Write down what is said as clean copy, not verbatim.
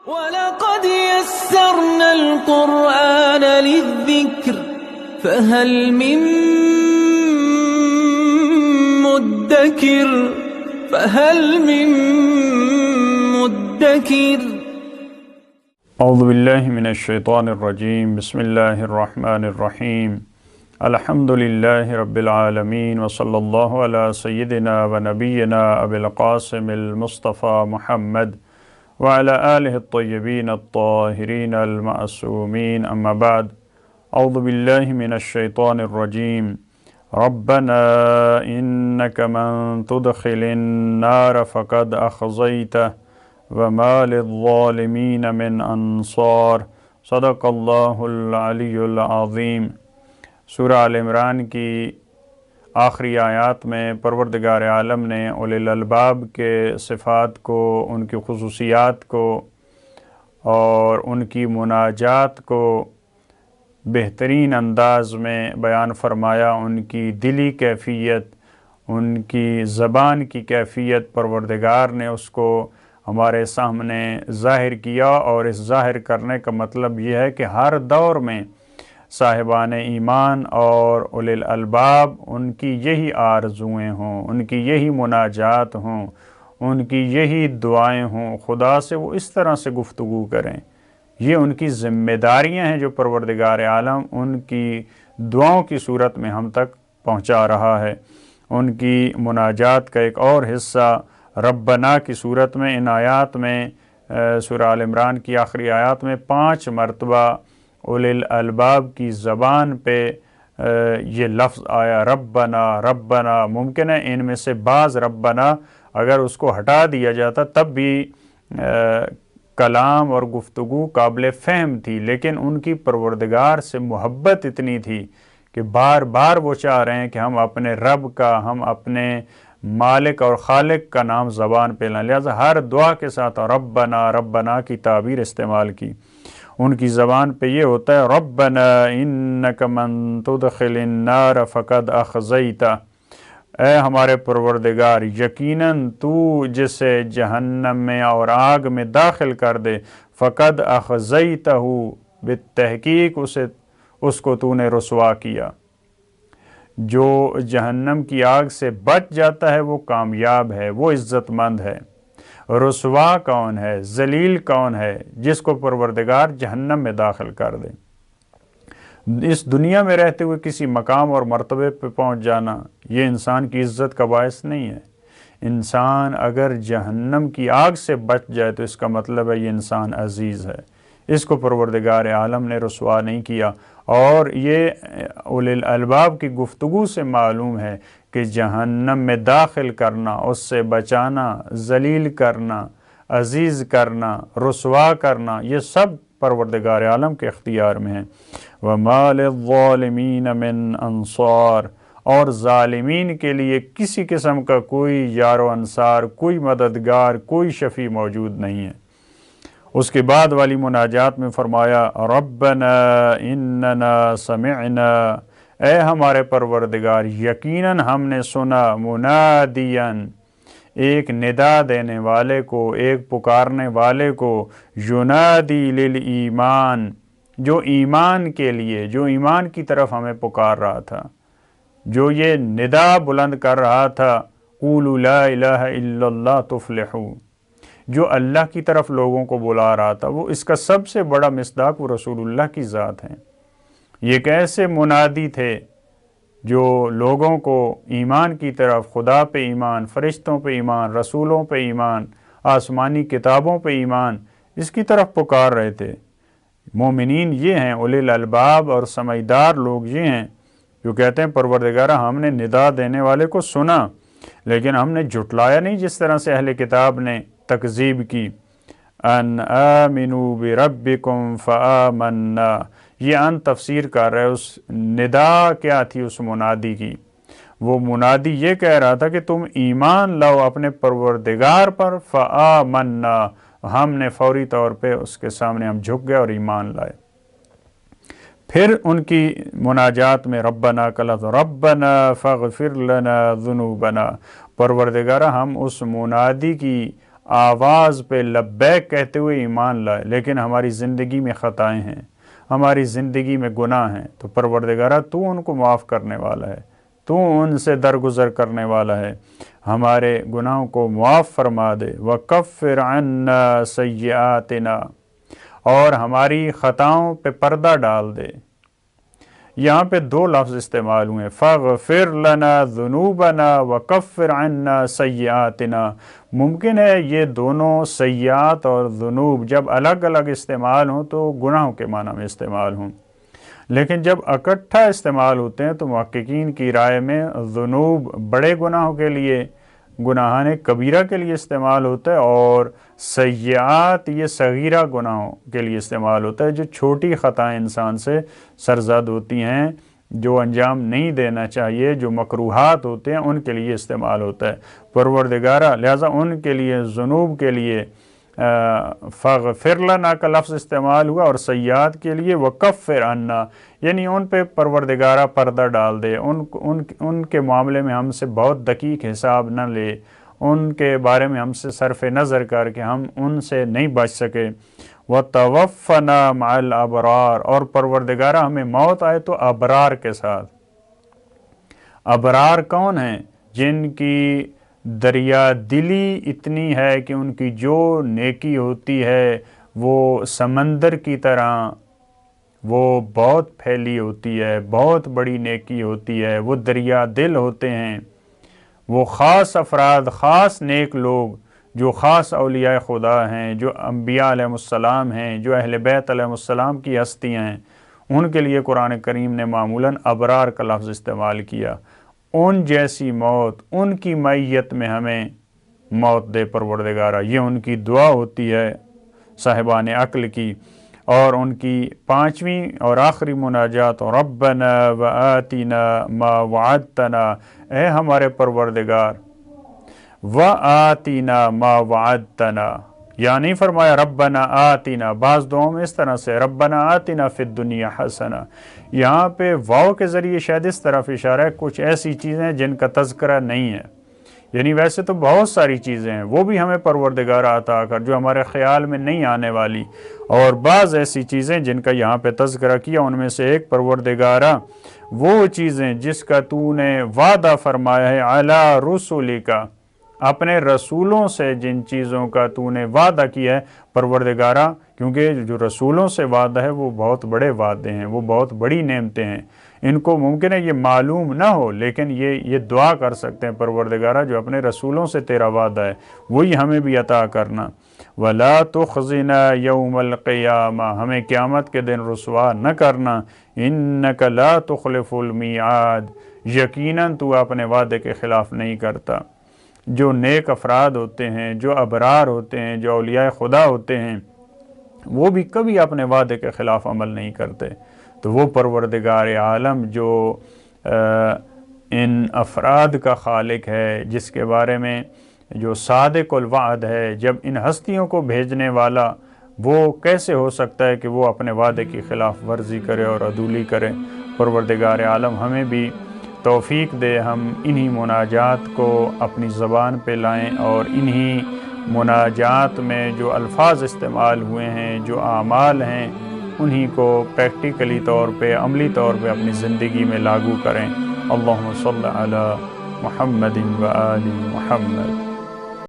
وَلَقَدْ يَسَّرْنَا الْقُرْآنَ لِلذِّكْرِ فَهَلْ مِن مُّدَّكِرٍ اعوذ باللہ من الشیطان الرجیم بسم اللہ الرحمن الرحیم الحمد للہ رب العالمین وصلی اللہ علی سیدنا و نبینا ابی القاسم المصطفى محمد وعلى آلہ الطیبین الطاہرین المعصومین اما بعد اعوذ باللہ من الشیطان الرجیم ربنا انک من تدخل النار فقد اخزیتہ وما للظالمین من انصار صدق اللہ العلی العظیم۔ سورہ آل عمران کی آخری آیات میں پروردگار عالم نے اولی الالباب کے صفات کو، ان کی خصوصیات کو اور ان کی مناجات کو بہترین انداز میں بیان فرمایا۔ ان کی دلی کیفیت، ان کی زبان کی کیفیت پروردگار نے اس کو ہمارے سامنے ظاہر کیا، اور اس ظاہر کرنے کا مطلب یہ ہے کہ ہر دور میں صاحبان ایمان اور اولی الالباب ان کی یہی آرزویں ہوں، ان کی یہی مناجات ہوں، ان کی یہی دعائیں ہوں، خدا سے وہ اس طرح سے گفتگو کریں۔ یہ ان کی ذمہ داریاں ہیں جو پروردگار عالم ان کی دعاؤں کی صورت میں ہم تک پہنچا رہا ہے۔ ان کی مناجات کا ایک اور حصہ ربنا کی صورت میں ان آیات میں سورہ آل عمران کی آخری آیات میں 5 مرتبہ اولی الالباب کی زبان پہ یہ لفظ آیا، ربنا ربنا۔ ممکن ہے ان میں سے بعض ربنا اگر اس کو ہٹا دیا جاتا تب بھی کلام اور گفتگو قابل فہم تھی، لیکن ان کی پروردگار سے محبت اتنی تھی کہ بار بار وہ چاہ رہے ہیں کہ ہم اپنے رب کا، ہم اپنے مالک اور خالق کا نام زبان پہ لیں، لہذا ہر دعا کے ساتھ ربنا ربنا کی تعبیر استعمال کی۔ ان کی زبان پہ یہ ہوتا ہے ربنا انک من تدخل النار فقد اخزیتہ، اے ہمارے پروردگار یقیناً تو جسے جہنم میں اور آگ میں داخل کر دے، فقد اخزیتہ بالتحقیق اس کو تو نے رسوا کیا۔ جو جہنم کی آگ سے بچ جاتا ہے وہ کامیاب ہے، وہ عزت مند ہے۔ رسوا کون ہے، ذلیل کون ہے؟ جس کو پروردگار جہنم میں داخل کر دے۔ اس دنیا میں رہتے ہوئے کسی مقام اور مرتبے پہ پہنچ جانا یہ انسان کی عزت کا باعث نہیں ہے۔ انسان اگر جہنم کی آگ سے بچ جائے تو اس کا مطلب ہے یہ انسان عزیز ہے۔ اس کو پروردگار عالم نے رسوا نہیں کیا، اور یہ اولی الالباب کی گفتگو سے معلوم ہے کہ جہنم میں داخل کرنا، اس سے بچانا، ذلیل کرنا، عزیز کرنا، رسوا کرنا، یہ سب پروردگار عالم کے اختیار میں ہیں۔ وَمَا لِلظَّالِمِينَ مِنْ أَنصَارٍ، اور ظالمین کے لیے کسی قسم کا کوئی یار و انصار، کوئی مددگار، کوئی شفیع موجود نہیں ہے۔ اس کے بعد والی مناجات میں فرمایا ربنا اننا سمعنا، اے ہمارے پروردگار یقیناً ہم نے سنا، منادیاً ایک ندا دینے والے کو، ایک پکارنے والے کو، ینادی للایمان، جو ایمان کے لیے، جو ایمان کی طرف ہمیں پکار رہا تھا، جو یہ ندا بلند کر رہا تھا قولوا لا الہ الا اللہ تفلحوا، جو اللہ کی طرف لوگوں کو بلا رہا تھا، وہ اس کا سب سے بڑا مصداق وہ رسول اللہ کی ذات ہیں۔ یہ ایک ایسے منادی تھے جو لوگوں کو ایمان کی طرف، خدا پہ ایمان، فرشتوں پہ ایمان، رسولوں پہ ایمان، آسمانی کتابوں پہ ایمان، اس کی طرف پکار رہے تھے۔ مومنین یہ ہیں، اولی الالباب اور سمجھدار لوگ یہ ہیں جو کہتے ہیں پروردگارہ ہم نے ندا دینے والے کو سنا، لیکن ہم نے جھٹلایا نہیں جس طرح سے اہل کتاب نے تکذیب کی۔ ان آمنوا بربکم فآمنا، یہ ان تفسیر کر رہے، اس ندا کیا تھی اس منادی کی؟ وہ منادی یہ کہہ رہا تھا کہ تم ایمان لاؤ اپنے پروردگار پر، فآمنا، ہم نے فوری طور پہ اس کے سامنے ہم جھک گئے اور ایمان لائے۔ پھر ان کی مناجات میں ربنا کا لفظ، ربنا فاغفر لنا ذنوبنا، پروردگارہ ہم اس منادی کی آواز پہ لبیک کہتے ہوئے ایمان لائے، لیکن ہماری زندگی میں خطائیں ہیں، ہماری زندگی میں گناہ ہیں، تو پروردگارہ تو ان کو معاف کرنے والا ہے، تو ان سے درگزر کرنے والا ہے، ہمارے گناہوں کو معاف فرما دے۔ وَكَفِّرْ عَنَّا سَيِّئَاتِنَا، اور ہماری خطاؤں پہ پردہ ڈال دے۔ یہاں پہ دو لفظ استعمال ہوئے، فَاغْفِرْ لَنَا ذُنُوبَنَا وَكَفِّرْ عَنَّا سَيِّئَاتِنَا۔ ممکن ہے یہ دونوں سیئات اور ذنوب جب الگ الگ استعمال ہوں تو گناہوں کے معنی میں استعمال ہوں، لیکن جب اکٹھا استعمال ہوتے ہیں تو محققین کی رائے میں ذنوب بڑے گناہوں کے لیے، گناہان کبیرہ کے لیے استعمال ہوتا ہے، اور سیئات یہ صغیرہ گناہوں کے لیے استعمال ہوتا ہے، جو چھوٹی خطائیں انسان سے سرزد ہوتی ہیں، جو انجام نہیں دینا چاہیے، جو مکروہات ہوتے ہیں، ان کے لیے استعمال ہوتا ہے پروردگارہ۔ لہٰذا ان کے لیے، ذنوب کے لیے فَاغْفِرْ لَنَا کا لفظ استعمال ہوا، اور سیئات کے لیے وَكَفِّرْ عَنَّا، یعنی ان پہ پروردگارہ پردہ ڈال دے، ان کے معاملے میں ہم سے بہت دقیق حساب نہ لے، ان کے بارے میں ہم سے صرف نظر کر کے ہم ان سے نہیں بچ سکے۔ وَتَوَفَّنَا مَعَ الْأَبْرَارِ، اور پروردگارہ ہمیں موت آئے تو ابرار کے ساتھ۔ ابرار کون ہیں؟ جن کی دریا دلی اتنی ہے کہ ان کی جو نیکی ہوتی ہے وہ سمندر کی طرح وہ بہت پھیلی ہوتی ہے، بہت بڑی نیکی ہوتی ہے، وہ دریا دل ہوتے ہیں، وہ خاص افراد، خاص نیک لوگ جو خاص اولیاء خدا ہیں، جو انبیاء علیہ السلام ہیں، جو اہل بیت علیہ السلام کی ہستیاں ہیں، ان کے لیے قرآن کریم نے معمولاً ابرار کا لفظ استعمال کیا۔ ان جیسی موت، ان کی معیت میں ہمیں موت دے پروردگارہ، یہ ان کی دعا ہوتی ہے صاحبان عقل کی۔ اور ان کی پانچویں اور آخری مناجات، ربنا وآتنا ما وعدتنا، اے ہمارے پروردگار، وآتنا ما وعدتنا، یا نہیں فرمایا ربنا آتنا، بعض دعاؤں میں اس طرح سے ربنا آتنا فی الدنیا حسنہ، یہاں پہ واو کے ذریعے شاید اس طرف اشارہ ہے کچھ ایسی چیزیں جن کا تذکرہ نہیں ہے، یعنی ویسے تو بہت ساری چیزیں ہیں، وہ بھی ہمیں پروردگار عطا کر جو ہمارے خیال میں نہیں آنے والی، اور بعض ایسی چیزیں جن کا یہاں پہ تذکرہ کیا، ان میں سے ایک پروردگارہ وہ چیزیں جس کا تو نے وعدہ فرمایا ہے علی رسولک، اپنے رسولوں سے جن چیزوں کا تو نے وعدہ کیا ہے پروردگارہ، کیونکہ جو رسولوں سے وعدہ ہے وہ بہت بڑے وعدے ہیں، وہ بہت بڑی نعمتیں ہیں، ان کو ممکن ہے یہ معلوم نہ ہو، لیکن یہ دعا کر سکتے ہیں پروردگارہ جو اپنے رسولوں سے تیرا وعدہ ہے وہی ہمیں بھی عطا کرنا۔ وَلَا تُخْزِنَا يَوْمَ الْقِيَامَةِ، ہمیں قیامت کے دن رسوا نہ کرنا، إِنَّكَ لَا تُخْلِفُ الْمِيعَادِ، یقیناً تو اپنے وعدے کے خلاف نہیں کرتا۔ جو نیک افراد ہوتے ہیں، جو ابرار ہوتے ہیں، جو اولیاء خدا ہوتے ہیں، وہ بھی کبھی اپنے وعدے کے خلاف عمل نہیں کرتے۔ تو وہ پروردگار عالم جو ان افراد کا خالق ہے، جس کے بارے میں جو صادق الوعد ہے، جب ان ہستیوں کو بھیجنے والا، وہ کیسے ہو سکتا ہے کہ وہ اپنے وعدے کی خلاف ورزی کرے اور عدولی کرے؟ پروردگار عالم ہمیں بھی توفیق دے، ہم انہی مناجات کو اپنی زبان پہ لائیں، اور انہی مناجات میں جو الفاظ استعمال ہوئے ہیں، جو اعمال ہیں، انہی کو پریکٹیکلی طور پہ، عملی طور پہ اپنی زندگی میں لاگو کریں۔ اللہم صلی علی محمد و آل محمد۔